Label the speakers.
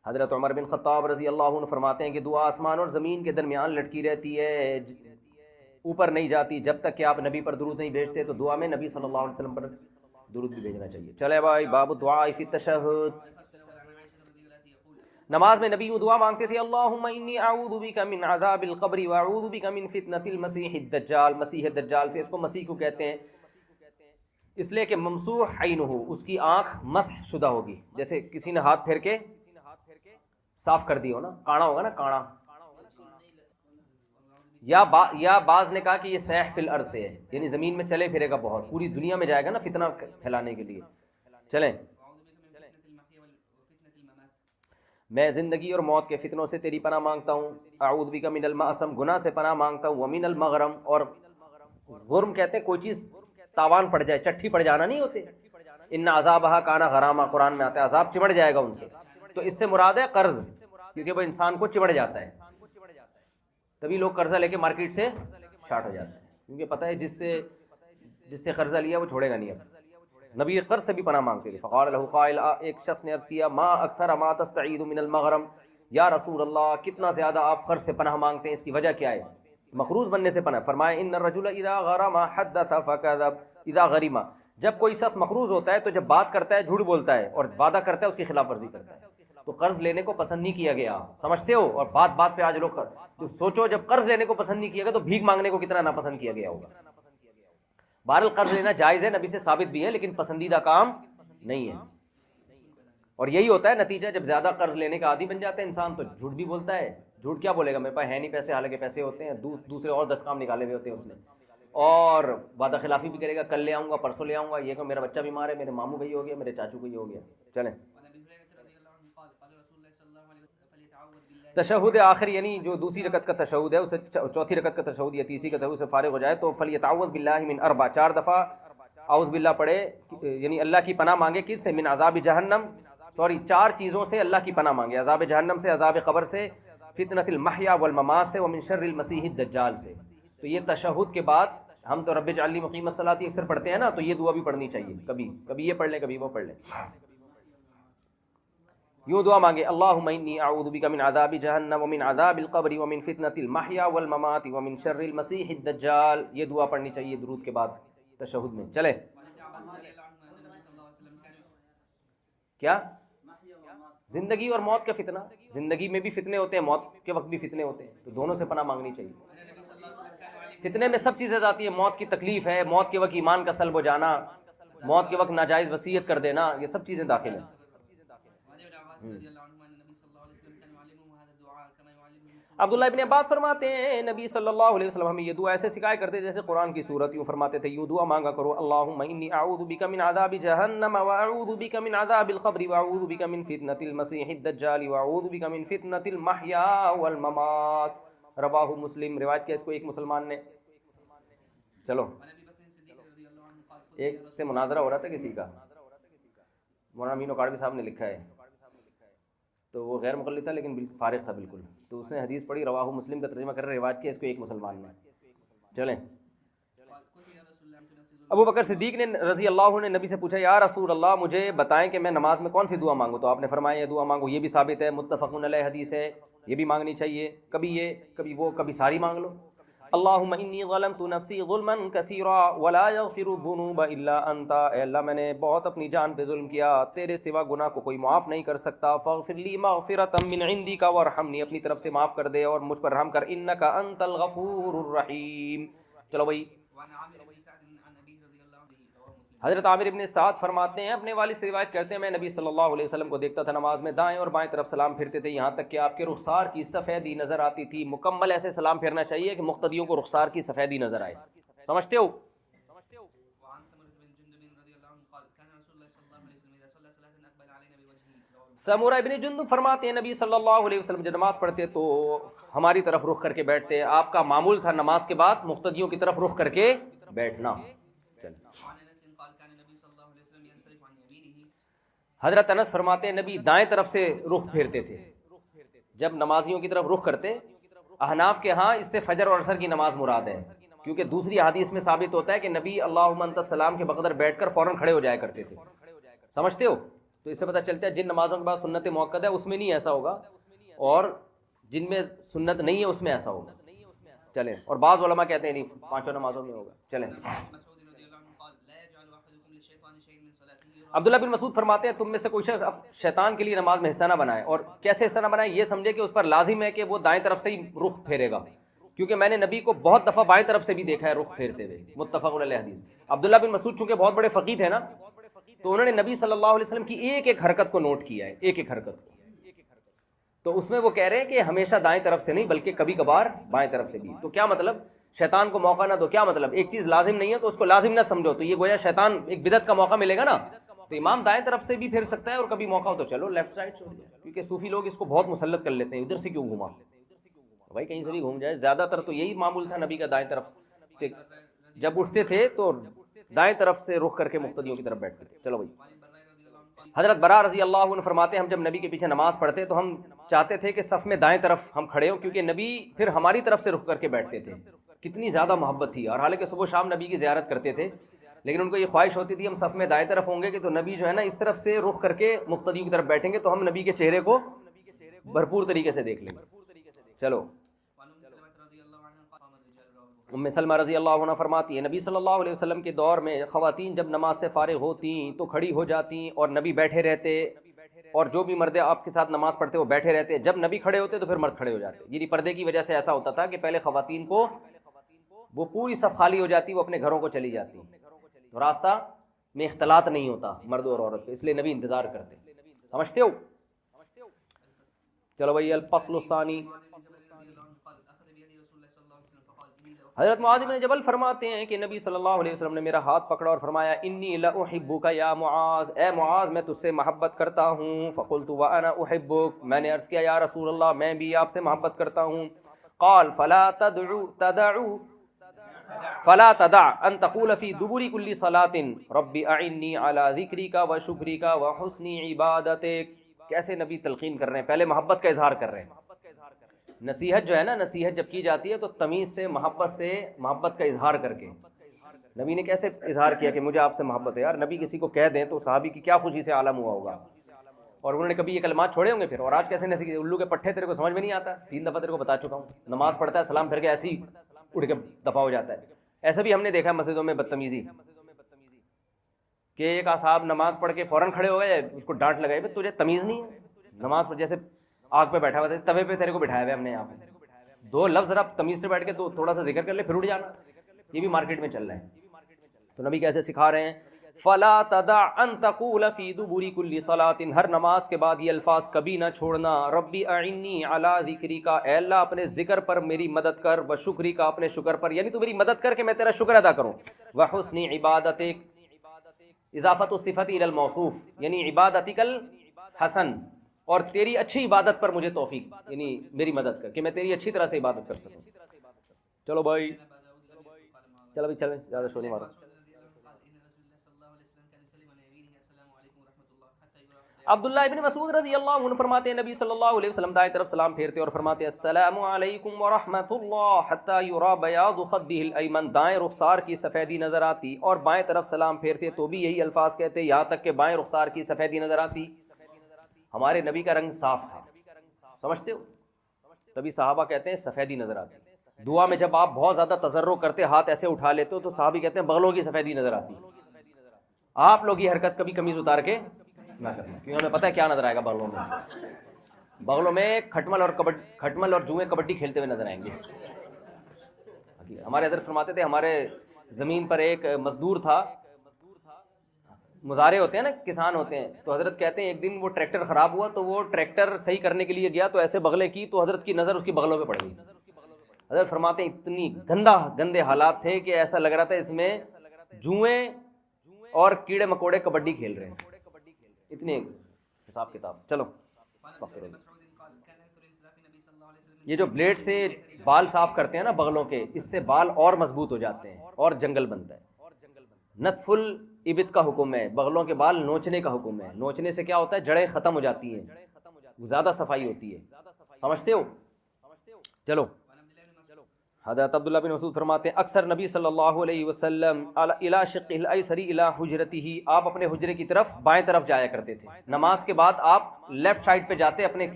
Speaker 1: حضرت عمر بن خطاب رضی اللہ عنہ فرماتے ہیں کہ دعا آسمان اور زمین کے درمیان لٹکی رہتی ہے، اوپر نہیں جاتی جب تک کہ آپ نبی پر درود نہیں بھیجتے، تو دعا میں نبی صلی اللہ علیہ وسلم پر درود بھی بھیجنا چاہیے۔ چلے بھائی، باب الدعاء فی التشہد۔ نماز میں نبی یوں دعا مانگتے تھے، اللہم انی اعوذ بک من عذاب القبر واعوذ بک من فتنۃ المسیح الدجال۔ مسیح دجال سے، اس کو مسیح کو کہتے ہیں اس لیے کہ ممسوح عینہ، اس کی آنکھ مسح شدہ ہوگی، جیسے کسی نے ہاتھ پھیر کے صاف کر دی ہو نا، کاڑا ہوگا نا، کاڑا۔ یا بعض نے کہا کہ یہ سیح فی الارض سے ہے، یعنی زمین میں چلے پھرے گا بہت، پوری دنیا میں جائے گا نا فتنہ پھیلانے کے لیے۔ چلیں، میں زندگی اور موت کے فتنوں سے تیری پناہ مانگتا ہوں، اعوذ بک من المأثم، گناہ سے پناہ مانگتا ہوں، ومن المغرم، اور غرم کہتے ہیں کوئی چیز تاوان پڑ جائے، چٹھی پڑ جانا نہیں ہوتے، ان عذابہا کان غراما، قرآن میں آتا ہے عذاب چمڑ جائے گا ان سے، تو اس سے مراد ہے قرض، کیونکہ وہ انسان کو چمڑ جاتا ہے، تبھی لوگ قرضہ لے کے مارکیٹ سے شارٹ ہو جاتے ہیں، کیونکہ پتہ ہے جس سے قرضہ لیا وہ چھوڑے گا نہیں اب۔ نبی قرض سے بھی پناہ مانگتے تھے۔ فقال له قائل، ایک شخص نے عرض کیا، ما اکثر ما تستعیذ من المغرم، یا رسول اللہ کتنا زیادہ آپ قرض سے پناہ مانگتے ہیں، اس کی وجہ کیا ہے؟ مخروض بننے سے پناہ۔ فرمایا ان الرجل اذا غرم حدث فكذب، اذا غرم، جب کوئی شخص مخروض ہوتا ہے تو جب بات کرتا ہے جھوٹ بولتا ہے، اور وعدہ کرتا ہے اس کی خلاف ورزی کرتا ہے، تو قرض لینے کو پسند نہیں کیا گیا، سمجھتے ہو؟ اور بات بات پہ آج لوگ تو سوچو، جب قرض لینے کو پسند نہیں کیا گیا تو بھیک مانگنے کو کتنا ناپسند کیا گیا ہوگا۔ بہرحال قرض لینا جائز ہے، نبی سے ثابت بھی ہے، لیکن پسندیدہ کام نہیں ہے، اور یہی ہوتا ہے نتیجہ، جب زیادہ قرض لینے کا عادی بن جاتا ہے انسان تو جھوٹ بھی بولتا ہے۔ جھوٹ کیا بولے گا، میرے پاس ہے نہیں پیسے، حالانکہ پیسے ہوتے ہیں، دوسرے اور 10 کام نکالے ہوئے ہوتے ہیں اس نے، اور وعدہ خلافی بھی کرے گا، کل لے آؤں گا، پرسوں لے آؤں گا، یہ کہ میرا بچہ بیمار ہے، میرے ماموں کا یہ ہو گیا، میرے چاچو کا یہ ہو گیا۔ چلیں، تشہد آخر یعنی جو دوسری رکعت کا تشہد ہے، اسے چوتھی رکعت کا تشہد یا تیسری کا تشہد سے فارغ ہو جائے تو فلیتعوذ باللہ من اربع، 4 دفعہ اعوذ باللہ پڑھے، یعنی اللہ کی پناہ مانگے، کس سے؟ من عذاب جہنم، 4 چیزوں سے اللہ کی پناہ مانگے، عذاب جہنم سے، عذاب قبر سے، فتنۃ المحیا والممات سے، ومن شر المسیح الدجال سے۔ تو یہ تشہد کے بعد ہم تو رب اجعلنی مقیم الصلاۃ اکثر پڑھتے ہیں نا، تو یہ دعا بھی پڑھنی چاہیے، کبھی یہ پڑھ لیں، کبھی وہ پڑھ لیں۔ یوں دعا مانگے، اللہم انی اعوذ بک من عذاب جہنم ومن عذاب القبر ومن فتنۃ المحیا والممات ومن شر المسیح الدجال، یہ دعا پڑھنی چاہیے درود کے بعد تشہد میں۔ چلے، کیا؟ زندگی اور موت کا فتنہ، زندگی میں بھی فتنے ہوتے ہیں، موت کے وقت بھی فتنے ہوتے ہیں، تو دونوں سے پناہ مانگنی چاہیے۔ فتنے میں سب چیزیں آتی ہیں، موت کی تکلیف ہے، موت کے وقت ایمان کا سلب ہو جانا، موت کے وقت ناجائز وصیت کر دینا، یہ سب چیزیں داخل ہیں۔ عبداللہ ابن عباس فرماتے ہیں نبی صلی اللہ علیہ وسلم ہمیں یہ دعا ایسے سکھایا کرتے جیسے قرآن کی صورت، یوں فرماتے تھے، یوں دعا مانگا کرو، اللہم انی اعوذ بک من عذاب جہنم واعوذ بک من عذاب القبر واعوذ بک من فتنۃ المسیح الدجال واعوذ بک من فتنۃ المحیا والممات، رواہ مسلم، روایت کیا اس کو ایک مسلمان نے۔ چلو، ایک سے مناظرہ ہو رہا تھا کسی کا، مولانا امین وقاڑوی صاحب نے لکھا ہے، تو وہ غیر مقلد تھا لیکن فارغ تھا بالکل، تو اس نے حدیث پڑھی، رواہ مسلم کا ترجمہ کر رہے، روایت کیا اس کو ایک مسلمان نے۔ چلیں، ابو بکر صدیق نے رضی اللہ عنہ نے نبی سے پوچھا، یا رسول اللہ مجھے بتائیں کہ میں نماز میں کون سی دعا مانگوں، تو آپ نے فرمایا یہ دعا مانگو، یہ بھی ثابت ہے، متفق علیہ حدیث ہے، یہ بھی مانگنی چاہیے، کبھی یہ کبھی وہ، کبھی ساری مانگ لو۔ اللہم انی ظلمت نفسی ظلما کثیرا ولا یغفر الذنوب الا انت، اے اللہ میں نے بہت اپنی جان پہ ظلم کیا، تیرے سوا گناہ کو کوئی معاف نہیں کر سکتا، فاغفر لی مغفرۃ من عندک وارحمنی، اپنی طرف سے معاف کر دے اور مجھ پر رحم کر، انک انت الغفور الرحیم۔ چلو بھائی، حضرت عامر ابن سعد فرماتے ہیں اپنے والد سے روایت کرتے ہیں، میں نبی صلی اللہ علیہ وسلم کو دیکھتا تھا نماز میں دائیں اور بائیں طرف سلام پھرتے تھے، یہاں تک کہ آپ کے رخسار کی سفیدی نظر آتی تھی۔ مکمل ایسے سلام پھرنا چاہیے کہ مقتدیوں کو رخسار کی سفیدی نظر آئے، سمجھتے ہو؟ سمورہ ابن جندب فرماتے ہیں نبی صلی اللہ علیہ وسلم جب نماز پڑھتے تو ہماری طرف رخ کر کے بیٹھتے، آپ کا معمول تھا نماز کے بعد مقتدیوں کی طرف رخ کر کے بیٹھنا۔ حضرت انس فرماتے ہیں نبی دائیں طرف سے رخ پھیرتے تھے جب نمازیوں کی طرف رخ کرتے۔ احناف کے ہاں اس سے فجر اور عصر کی نماز مراد ہے، کیونکہ دوسری حدیث میں ثابت ہوتا ہے کہ نبی اللہم انت السلام کے بقدر بیٹھ کر فوراً کھڑے ہو جایا کرتے تھے، سمجھتے ہو؟ تو اس سے پتہ چلتا ہے جن نمازوں کے بعد سنت موقت ہے اس میں نہیں ایسا ہوگا، اور جن میں سنت نہیں ہے اس میں ایسا ہوگا. چلیں، اور بعض علماء کہتے ہیں نہیں 5 نمازوں میں ہوگا. چلیں. عبداللہ بن مسعود فرماتے ہیں تم میں سے کوئی شخص شیطان کے لیے نماز میں حصہ نہ بنائے. اور کیسے حصہ نہ بنائے؟ یہ سمجھے کہ اس پر لازم ہے کہ وہ دائیں طرف سے ہی رخ پھیرے گا، کیونکہ میں نے نبی کو بہت دفعہ بائیں طرف سے بھی دیکھا ہے رخ پھیرتے ہوئے. متفق علیہ حدیث. عبداللہ بن مسعود چونکہ بہت بڑے فقیہ تھے نا، تو انہوں نے نبی صلی اللہ علیہ وسلم کی ایک ایک حرکت کو نوٹ کیا ہے، ایک ایک حرکت کو. تو اس میں وہ کہہ رہے ہیں کہ ہمیشہ دائیں طرف سے نہیں بلکہ کبھی کبھار بائیں طرف سے بھی. تو کیا مطلب؟ شیطان کو موقع نہ دو. کیا مطلب؟ ایک چیز لازم نہیں ہے تو اس کو لازم نہ سمجھو، تو یہ گویا شیطان ایک بدعت کا موقع ملے گا نا، تو امام دائیں طرف سے بھی پھر سکتا ہے، اور کبھی موقع ہو تو چلو لیفٹ سائڈ سے ہو جائے. کیونکہ صوفی لوگ اس کو بہت مسلط کر لیتے ہیں، ادھر سے کیوں گھوما بھائی، کہیں سے بھی گھوم جائے. زیادہ تر تو یہی معمول تھا نبی کا، دائیں طرف سے جب اٹھتے تھے تو دائیں طرف سے رخ کر کے مقتدیوں کی طرف بیٹھتے تھے. چلو بھائی. حضرت برا رضی اللہ عنہ فرماتے ہیں ہم جب نبی کے پیچھے نماز پڑھتے تو ہم چاہتے تھے کہ صف میں دائیں طرف ہم کھڑے ہوں، کیونکہ نبی پھر ہماری طرف سے رخ کر کے بیٹھتے تھے. کتنی زیادہ محبت تھی. اور حالانکہ صبح و شام نبی کی زیارت کرتے تھے، لیکن ان کو یہ خواہش ہوتی تھی ہم صف میں دائیں طرف ہوں گے کہ تو نبی جو ہے نا اس طرف سے رخ کر کے مقتدیوں کی طرف بیٹھیں گے تو ہم نبی کے چہرے کو بھرپور طریقے سے دیکھ لیں گے. چلو. ام سلمہ رضی اللہ عنہ فرماتی ہے نبی صلی اللہ علیہ وسلم کے دور میں خواتین جب نماز سے فارغ ہوتیں تو کھڑی ہو جاتیں اور نبی بیٹھے رہتے، اور جو بھی مرد آپ کے ساتھ نماز پڑھتے وہ بیٹھے رہتے. جب نبی کھڑے ہوتے تو پھر مرد کھڑے ہو جاتے. یعنی پردے کی وجہ سے ایسا ہوتا تھا کہ پہلے خواتین کو وہ پوری صف خالی ہو جاتی، وہ اپنے گھروں کو چلی جاتی، تو راستہ میں اختلاط نہیں ہوتا مرد اور عورت کا، اس لیے نبی انتظار کرتے. سمجھتے ہو؟ چلو بھائی. الفصل الثانی. حضرت معاذ بن جبل فرماتے ہیں کہ نبی صلی اللہ علیہ وسلم نے میرا ہاتھ پکڑا اور فرمایا انی لاحبک یا معاذ، اے معاذ میں تجھ سے محبت کرتا ہوں. فقلت وانا احبک، میں نے عرض کیا یا رسول اللہ میں بھی آپ سے محبت کرتا ہوں. قال فلا تدع ان تقول فی دبر کل صلاۃ رب اعنی علی ذکرک وشکرک وحسن عبادتک. کیسے نبی تلقین کر رہے ہیں، پہلے محبت کا اظہار کر رہے ہیں. نصیحت جو ہے نا، نصیحت جب کی جاتی ہے تو تمیز سے محبت کا اظہار کر کے. نبی نے کیسے اظہار کیا کہ مجھے آپ سے محبت ہے. یار نبی کسی کو کہہ دیں تو صحابی کی کیا خوشی سے عالم ہوا ہوگا. اور انہوں نے کبھی یہ کلمات چھوڑے ہوں گے پھر. اور آج کیسے نصیحت، الو کے پٹھے تیرے کو سمجھ میں نہیں آتا، 3 دفعہ تیرے کو بتا چکا ہوں. نماز پڑھتا ہے سلام پھر کے ایسے ہی اٹھ کے دفع ہو جاتا ہے. ایسا بھی ہم نے دیکھا ہے مسجدوں میں بدتمیزی، کہ ایک صاحب نماز پڑھ کے فوراً کھڑے ہو گئے، اس کو ڈانٹ لگائی بھائی تجھے تمیز نہیں ہے. نماز پڑھ جیسے آگ پہ بیٹھا ہوا تھا، توے پہ تیرے کو بٹھایا ہوا ہے ہم نے یہاں پہ. 2 لفظ ذرا تمیز سے بیٹھ کے تو تھوڑا سا ذکر کر لے پھر اٹھ جانا. یہ بھی مارکیٹ میں چل رہا ہے. تو نبی کیسے سکھا رہے ہیں، فلا تدع ان تقول فی دبر کل صلاۃ، ہر نماز کے بعد یہ الفاظ کبھی نہ چھوڑنا. ربی اعنی علی ذکرک، اے اللہ اپنے ذکر پر میری مدد کر، وشکرک اپنے شکر پر، یعنی تو میری مدد کر کے میں تیرا شکر ادا کروں. وحسن عبادتک، اضافت الصفت الی الموصوف، یعنی عبادتک الحسن، اور تیری اچھی عبادت پر مجھے توفیق، یعنی میری مدد کر کہ میں تیری اچھی طرح سے عبادت کر سکوں. چلو بھائی. چلو بھائی چلیں، زیادہ شور نہیں مارو. عبداللہ ابن مسعود رضی اللہ عنہ فرماتے ہیں نبی صلی اللہ علیہ وسلم دائیں طرف سلام پھیرتے اور فرماتے السلام علیکم ورحمۃ اللہ حتی یری بیاض خدہ الایمن. دائیں رخسار کی سفیدی نظر آتی، اور بائیں طرف سلام پھیرتے تو بھی یہی الفاظ کہتے، یہاں تک کہ بائیں رخسار کی سفیدی نظر آتی. ہمارے نبی کا رنگ صاف تھا، سمجھتے ہو؟ تبھی صحابہ کہتے ہیں سفیدی نظر آتی. دعا میں جب آپ بہت زیادہ تضرع کرتے، ہاتھ ایسے اٹھا لیتے ہو، تو صحابی کہتے ہیں بغلوں کی سفیدی نظر آتی. آپ لوگ یہ حرکت کبھی قمیض اتار کے نہ کرنا، کیونکہ ہمیں پتہ ہے کیا نظر آئے گا بغلوں میں. بغلوں میں کھٹمل اور جوئیں کبڈی کھیلتے ہوئے نظر آئیں گے. ہمارے حضرت فرماتے تھے ہمارے زمین پر ایک مزدور تھا، مزارع ہوتے ہیں نا، کسان ہوتے ہیں. تو حضرت کہتے ہیں ایک دن وہ ٹریکٹر خراب ہوا تو وہ ٹریکٹر صحیح کرنے کے لیے گیا تو ایسے بغلے کی تو حضرت کی نظر اس کی بغلوں پہ پڑ گئی. حضرت فرماتے ہیں اتنی گندے حالات تھے کہ ایسا لگ رہا تھا اس میں جوئیں اور کیڑے مکوڑے کبڈی کھیل رہے ہیں. اتنے حساب کتاب. چلو استغفر اللہ. یہ جو بلیڈ سے بال صاف کرتے ہیں نا بغلوں کے، اس سے بال اور مضبوط ہو جاتے ہیں اور جنگل بنتا ہے. نتف الابط کا حکم ہے، بغلوں کے بال نوچنے کا حکم ہے. نوچنے سے کیا ہوتا ہے، جڑیں ختم ہو جاتی ہیں، زیادہ صفائی ہوتی ہے. سمجھتے ہو؟ چلو حضرت عبداللہ بن مسعود فرماتے ہیں اکثر نبی صلی اللہ علیہ وسلم الی شق الایسر الی حجرتہ، آپ اپنے حجرے کی طرف بائیں طرف جایا کرتے تھے، نماز کے بعد آپ لیفٹ سائڈ پہ جاتے اپنے